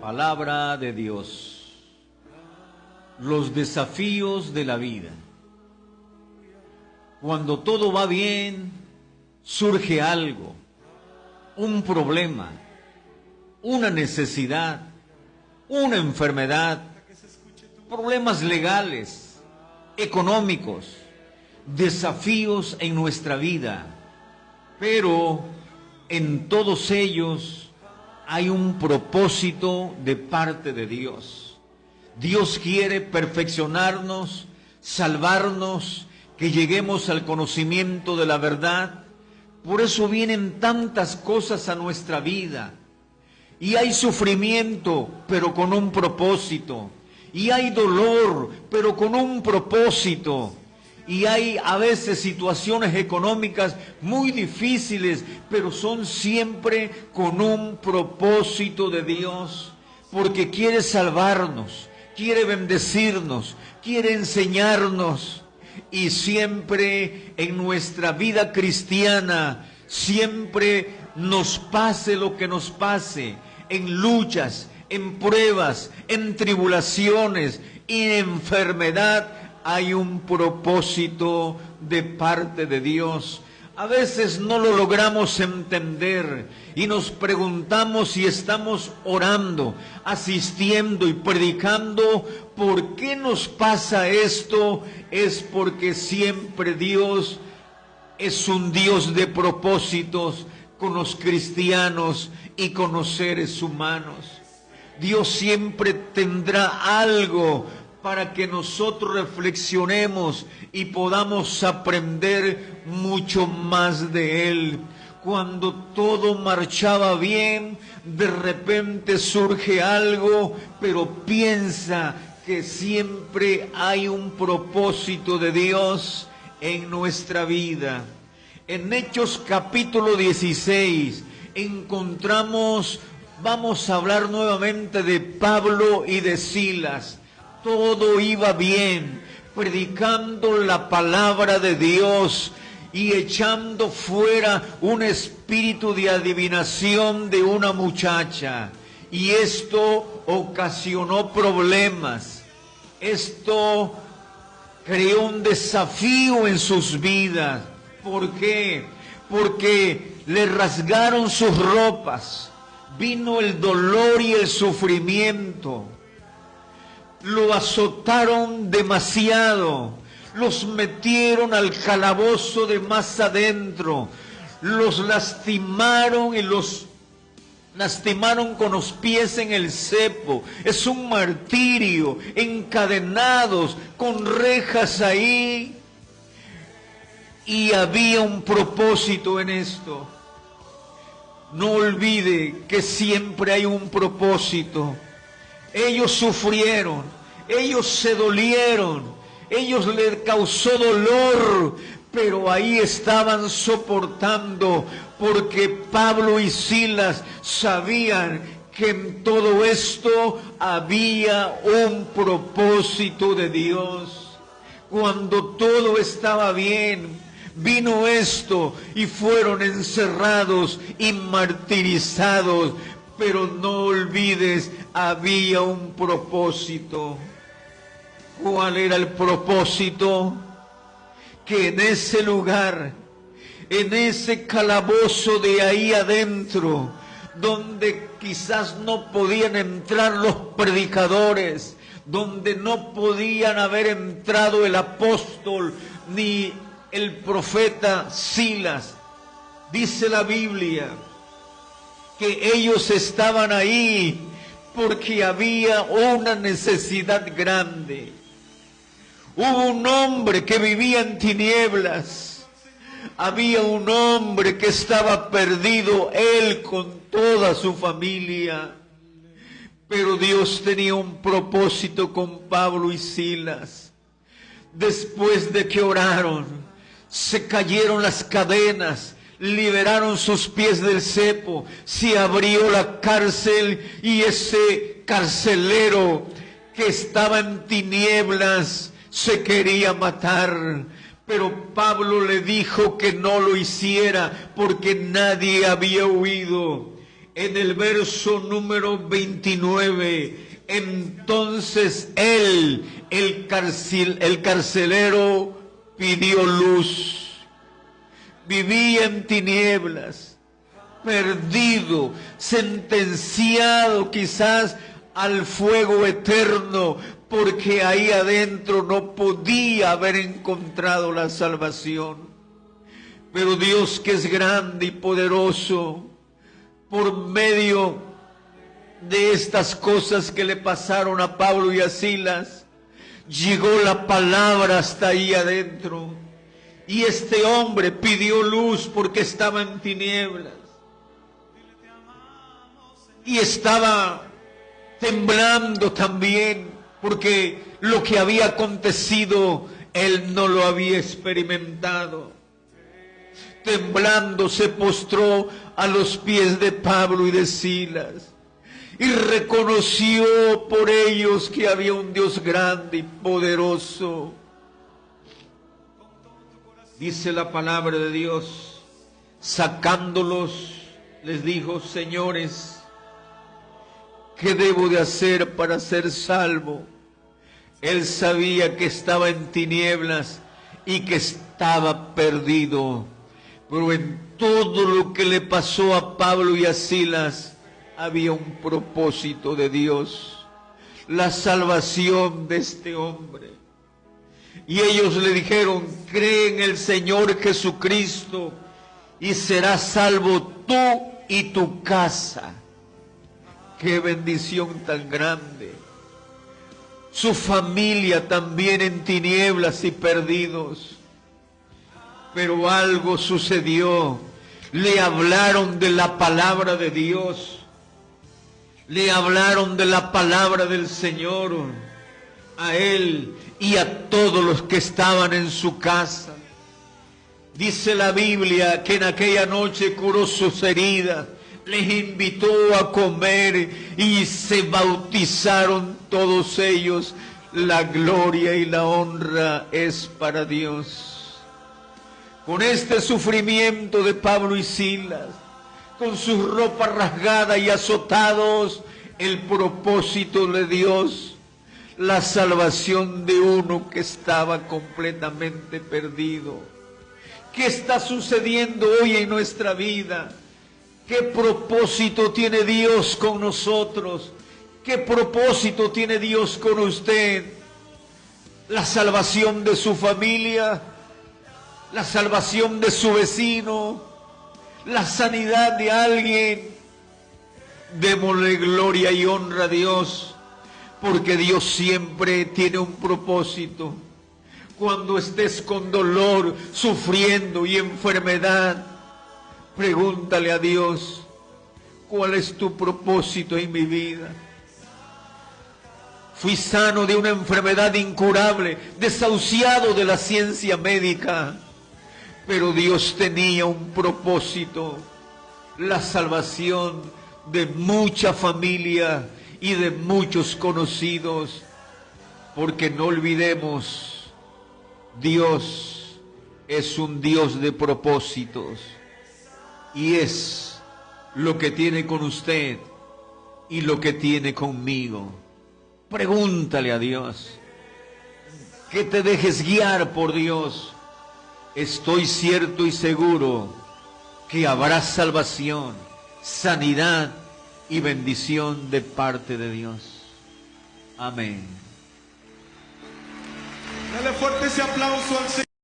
Palabra de Dios. Los desafíos de la vida. Cuando todo va bien, surge algo, un problema, una necesidad, una enfermedad, problemas legales, económicos, desafíos en nuestra vida. Pero en todos ellos hay un propósito de parte de Dios. Dios quiere perfeccionarnos, salvarnos, que lleguemos al conocimiento de la verdad. Por eso vienen tantas cosas a nuestra vida. Y hay sufrimiento, pero con un propósito. Y hay dolor, pero con un propósito. Y hay a veces situaciones económicas muy difíciles, pero son siempre con un propósito de Dios, porque quiere salvarnos, quiere bendecirnos, quiere enseñarnos. Y siempre en nuestra vida cristiana, siempre nos pase lo que nos pase, en luchas, en pruebas, en tribulaciones y en enfermedad, hay un propósito de parte de Dios. A veces no lo logramos entender y nos preguntamos si estamos orando, asistiendo y predicando, ¿por qué nos pasa esto? Es porque siempre Dios es un Dios de propósitos con los cristianos y con los seres humanos. Dios siempre tendrá algo para que nosotros reflexionemos y podamos aprender mucho más de Él. Cuando todo marchaba bien, de repente surge algo, pero piensa que siempre hay un propósito de Dios en nuestra vida. En Hechos capítulo 16 encontramos, vamos a hablar nuevamente de Pablo y de Silas. Todo iba bien, predicando la palabra de Dios y echando fuera un espíritu de adivinación de una muchacha. Y esto ocasionó problemas. Esto creó un desafío en sus vidas. ¿Por qué? Porque le rasgaron sus ropas. Vino el dolor y el sufrimiento. Lo azotaron demasiado, los metieron al calabozo de más adentro, los lastimaron y los lastimaron con los pies en el cepo. Es un martirio, encadenados, con rejas ahí. Y había un propósito en esto. No olvide que siempre hay un propósito. Ellos sufrieron, ellos se dolieron, ellos les causó dolor, pero ahí estaban soportando, porque Pablo y Silas sabían que en todo esto había un propósito de Dios. Cuando todo estaba bien, vino esto y fueron encerrados y martirizados. Pero no olvides, había un propósito. ¿Cuál era el propósito? Que en ese lugar, en ese calabozo de ahí adentro, donde quizás no podían entrar los predicadores, donde no podían haber entrado el apóstol ni el profeta Silas, dice la Biblia que ellos estaban ahí porque había una necesidad grande. Hubo un hombre que vivía en tinieblas. Había un hombre que estaba perdido, él con toda su familia. Pero Dios tenía un propósito con Pablo y Silas. Después de que oraron, se cayeron las cadenas, liberaron sus pies del cepo, se abrió la cárcel y ese carcelero que estaba en tinieblas se quería matar. Pero Pablo le dijo que no lo hiciera porque nadie había huido. en el verso número 29, entonces él, el carcelero, pidió luz. Vivía en tinieblas, perdido, sentenciado quizás al fuego eterno, porque ahí adentro no podía haber encontrado la salvación. Pero Dios, que es grande y poderoso, por medio de estas cosas que le pasaron a Pablo y a Silas, llegó la palabra hasta ahí adentro. Y este hombre pidió luz porque estaba en tinieblas. Y estaba temblando también porque lo que había acontecido él no lo había experimentado. Temblando se postró a los pies de Pablo y de Silas y reconoció por ellos que había un Dios grande y poderoso. Dice la palabra de Dios, sacándolos, les dijo: señores, ¿qué debo de hacer para ser salvo? Él sabía que estaba en tinieblas y que estaba perdido, pero en todo lo que le pasó a Pablo y a Silas había un propósito de Dios, la salvación de este hombre. Y ellos le dijeron: cree en el Señor Jesucristo y serás salvo tú y tu casa. ¡Qué bendición tan grande! Su familia también en tinieblas y perdidos. Pero algo sucedió. Le hablaron de la palabra de Dios. Le hablaron de la palabra del Señor a él y a todos los que estaban en su casa. Dice la Biblia que en aquella noche curó sus heridas, les invitó a comer y se bautizaron todos ellos. La gloria y la honra es para Dios. Con este sufrimiento de Pablo y Silas, con sus ropas rasgadas y azotados, el propósito de Dios, la salvación de uno que estaba completamente perdido. ¿Qué está sucediendo hoy en nuestra vida? ¿Qué propósito tiene Dios con nosotros? ¿Qué propósito tiene Dios con usted? La salvación de su familia, la salvación de su vecino, la sanidad de alguien. Démosle gloria y honra a Dios, porque Dios siempre tiene un propósito. Cuando estés con dolor, sufriendo y enfermedad, pregúntale a Dios: ¿cuál es tu propósito en mi vida? Fui sano de una enfermedad incurable, desahuciado de la ciencia médica, pero Dios tenía un propósito: la salvación de mucha familia y de muchos conocidos. Porque no olvidemos, Dios es un Dios de propósitos, y es lo que tiene con usted y lo que tiene conmigo. Pregúntale a Dios, que te dejes guiar por Dios. Estoy cierto y seguro que habrá salvación, sanidad y bendición de parte de Dios. Amén. Dale fuerte ese aplauso al Señor.